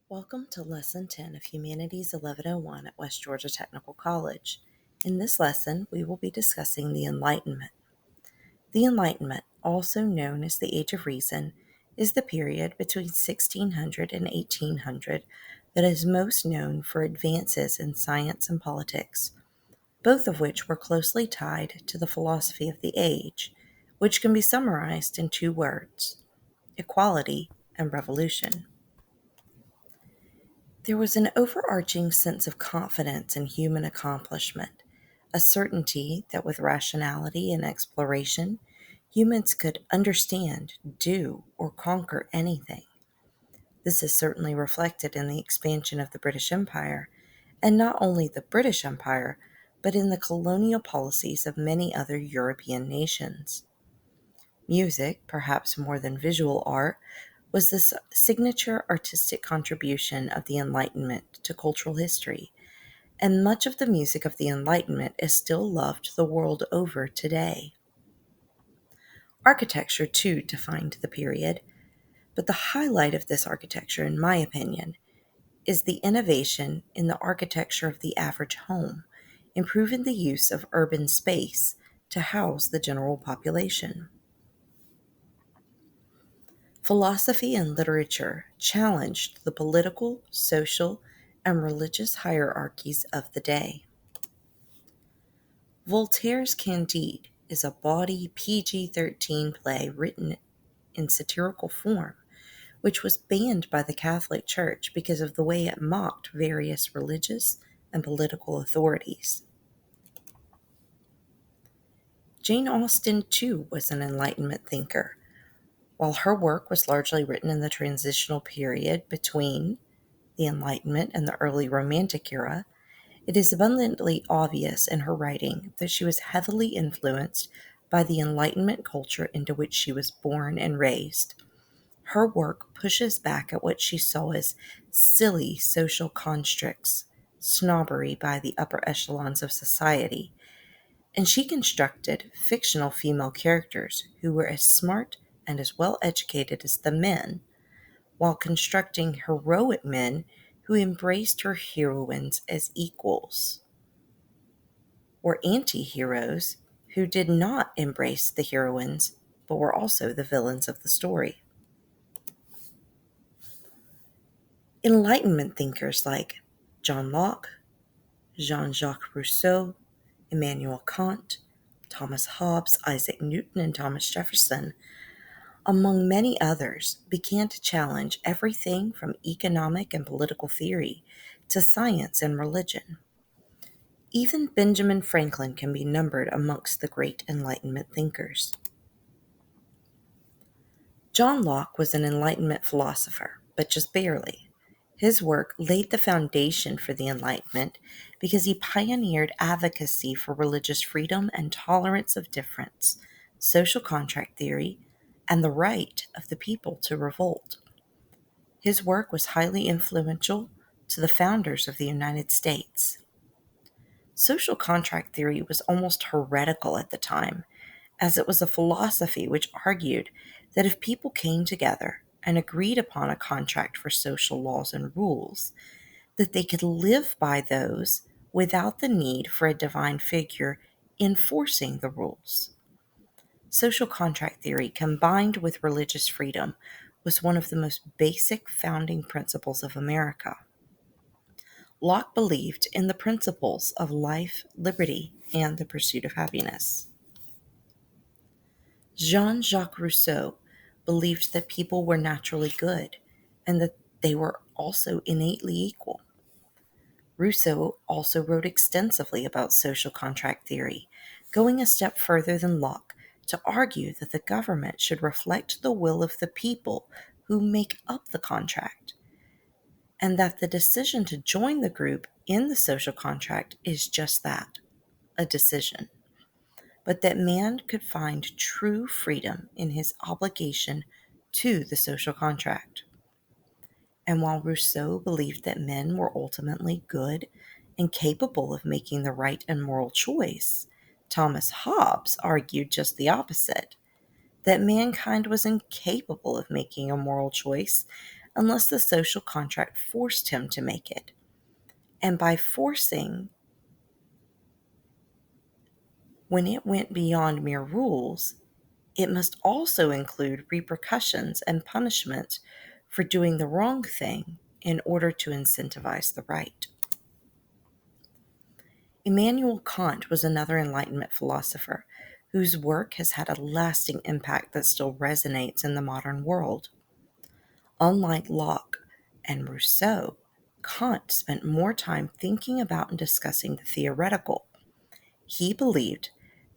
Welcome to Lesson 10 of Humanities 1101 at West Georgia Technical College. In this lesson, we will be discussing the Enlightenment. The Enlightenment, also known as the Age of Reason, is the period between 1600 and 1800 that is most known for advances in science and politics, both of which were closely tied to the philosophy of the age, which can be summarized in two words: equality and revolution. There was an overarching sense of confidence in human accomplishment, a certainty that with rationality and exploration, humans could understand, do, or conquer anything. This is certainly reflected in the expansion of the British Empire, and not only the British Empire, but in the colonial policies of many other European nations. Music, perhaps more than visual art, was the signature artistic contribution of the Enlightenment to cultural history, and much of the music of the Enlightenment is still loved the world over today. Architecture, too, defined the period, but the highlight of this architecture, in my opinion, is the innovation in the architecture of the average home, improving the use of urban space to house the general population. Philosophy and literature challenged the political, social, and religious hierarchies of the day. Voltaire's Candide is a bawdy PG-13 play written in satirical form, which was banned by the Catholic Church because of the way it mocked various religious and political authorities. Jane Austen, too, was an Enlightenment thinker. While her work was largely written in the transitional period between the Enlightenment and the early Romantic era, it is abundantly obvious in her writing that she was heavily influenced by the Enlightenment culture into which she was born and raised. Her work pushes back at what she saw as silly social constructs, snobbery by the upper echelons of society, and she constructed fictional female characters who were as smart and as well educated as the men, while constructing heroic men who embraced her heroines as equals, or anti-heroes who did not embrace the heroines but were also the villains of the story. Enlightenment thinkers like John Locke, Jean-Jacques Rousseau, Immanuel Kant, Thomas Hobbes, Isaac Newton, and Thomas Jefferson, among many others, began to challenge everything from economic and political theory to science and religion. Even Benjamin Franklin can be numbered amongst the great Enlightenment thinkers. John Locke was an Enlightenment philosopher, but just barely. His work laid the foundation for the Enlightenment because he pioneered advocacy for religious freedom and tolerance of difference, social contract theory, and the right of the people to revolt. His work was highly influential to the founders of the United States. Social contract theory was almost heretical at the time, as it was a philosophy which argued that if people came together and agreed upon a contract for social laws and rules, that they could live by those without the need for a divine figure enforcing the rules. Social contract theory, combined with religious freedom, was one of the most basic founding principles of America. Locke believed in the principles of life, liberty, and the pursuit of happiness. Jean-Jacques Rousseau believed that people were naturally good and that they were also innately equal. Rousseau also wrote extensively about social contract theory, going a step further than Locke to argue that the government should reflect the will of the people who make up the contract, and that the decision to join the group in the social contract is just that, a decision, but that man could find true freedom in his obligation to the social contract. And while Rousseau believed that men were ultimately good and capable of making the right and moral choice, Thomas Hobbes argued just the opposite, that mankind was incapable of making a moral choice unless the social contract forced him to make it. And by forcing, when it went beyond mere rules, it must also include repercussions and punishments for doing the wrong thing in order to incentivize the right. Immanuel Kant was another Enlightenment philosopher whose work has had a lasting impact that still resonates in the modern world. Unlike Locke and Rousseau, Kant spent more time thinking about and discussing the theoretical. He believed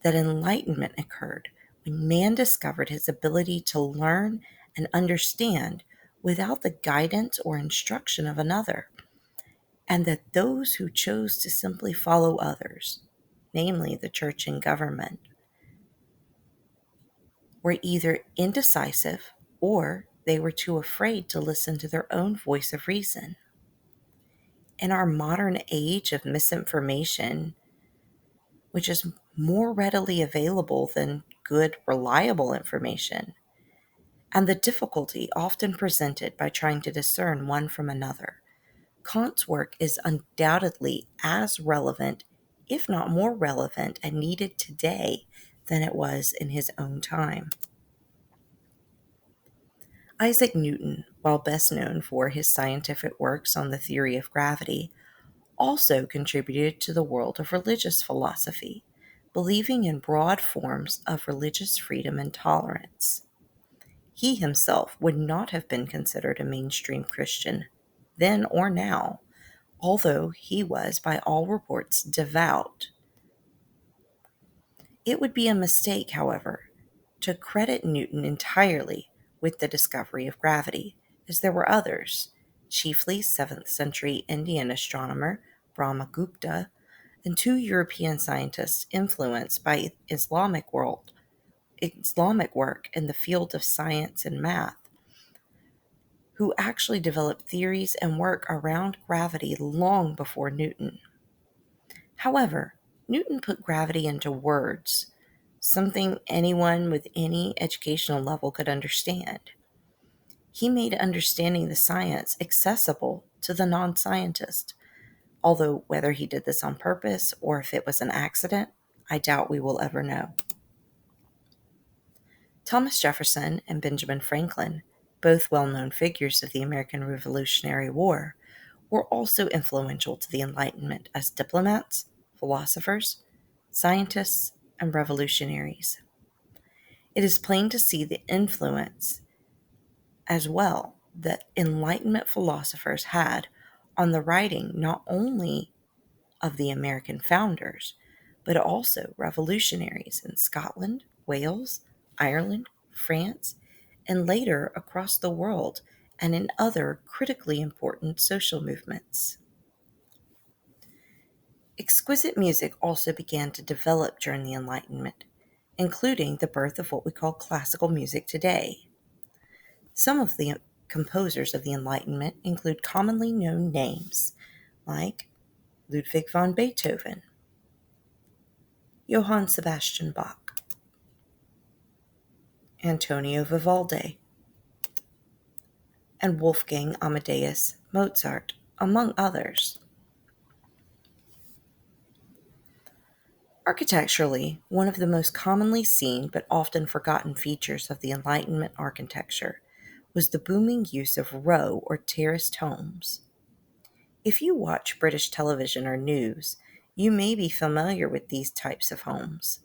that enlightenment occurred when man discovered his ability to learn and understand without the guidance or instruction of another, and that those who chose to simply follow others, namely the church and government, were either indecisive or they were too afraid to listen to their own voice of reason. In our modern age of misinformation, which is more readily available than good, reliable information, and the difficulty often presented by trying to discern one from another, Kant's work is undoubtedly as relevant, if not more relevant and needed today than it was in his own time. Isaac Newton, while best known for his scientific works on the theory of gravity, also contributed to the world of religious philosophy, believing in broad forms of religious freedom and tolerance. He himself would not have been considered a mainstream Christian then or now, although he was, by all reports, devout. It would be a mistake, however, to credit Newton entirely with the discovery of gravity, as there were others, chiefly 7th century Indian astronomer Brahmagupta and two European scientists influenced by Islamic work in the field of science and math, who actually developed theories and work around gravity long before Newton. However, Newton put gravity into words, something anyone with any educational level could understand. He made understanding the science accessible to the non-scientist, although whether he did this on purpose or if it was an accident, I doubt we will ever know. Thomas Jefferson and Benjamin Franklin, both well-known figures of the American Revolutionary War, were also influential to the Enlightenment as diplomats, philosophers, scientists, and revolutionaries. It is plain to see the influence as well that Enlightenment philosophers had on the writing not only of the American founders, but also revolutionaries in Scotland, Wales, Ireland, France, and later across the world and in other critically important social movements. Exquisite music also began to develop during the Enlightenment, including the birth of what we call classical music today. Some of the composers of the Enlightenment include commonly known names like Ludwig van Beethoven, Johann Sebastian Bach, Antonio Vivaldi, and Wolfgang Amadeus Mozart, among others. Architecturally, one of the most commonly seen but often forgotten features of the Enlightenment architecture was the booming use of row or terraced homes. If you watch British television or news, you may be familiar with these types of homes.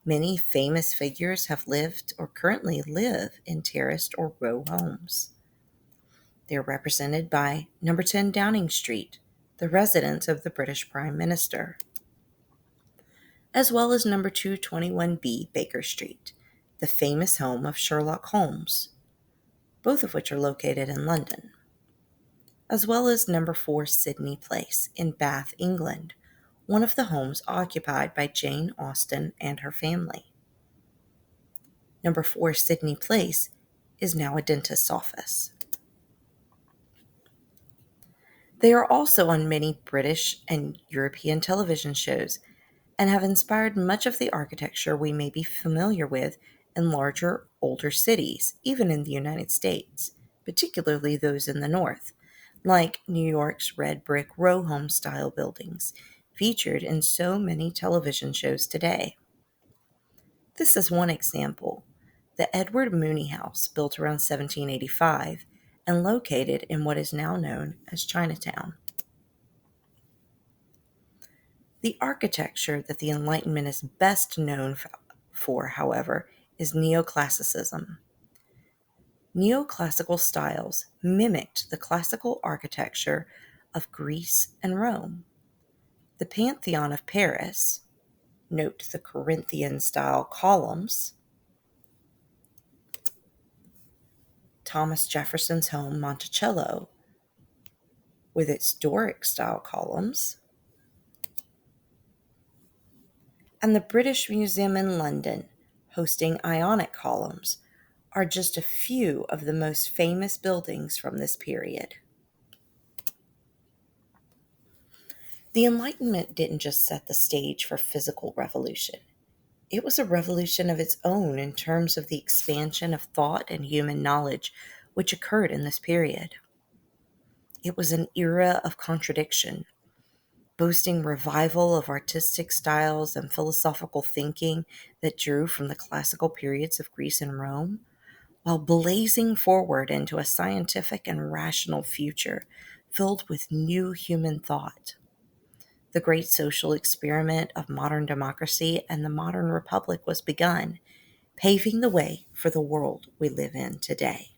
Many famous figures have lived or currently live in terraced or row homes. They are represented by number 10 Downing Street, the residence of the British Prime Minister, as well as number 221B Baker Street, the famous home of Sherlock Holmes, both of which are located in London, as well as number 4 Sydney Place in Bath, England, one of the homes occupied by Jane Austen and her family. Number 4 Sydney Place is now a dentist's office. They are also on many British and European television shows and have inspired much of the architecture we may be familiar with in larger, older cities, even in the United States, particularly those in the north, like New York's red brick row home style buildings, featured in so many television shows today. This is one example: the Edward Mooney House, built around 1785 and located in what is now known as Chinatown. The architecture that the Enlightenment is best known for, however, is neoclassicism. Neoclassical styles mimicked the classical architecture of Greece and Rome. The Pantheon of Paris, note the Corinthian style columns, Thomas Jefferson's home Monticello, with its Doric style columns, and the British Museum in London, hosting Ionic columns, are just a few of the most famous buildings from this period. The Enlightenment didn't just set the stage for physical revolution. It was a revolution of its own in terms of the expansion of thought and human knowledge which occurred in this period. It was an era of contradiction, boasting revival of artistic styles and philosophical thinking that drew from the classical periods of Greece and Rome, while blazing forward into a scientific and rational future filled with new human thought. The great social experiment of modern democracy and the modern republic was begun, paving the way for the world we live in today.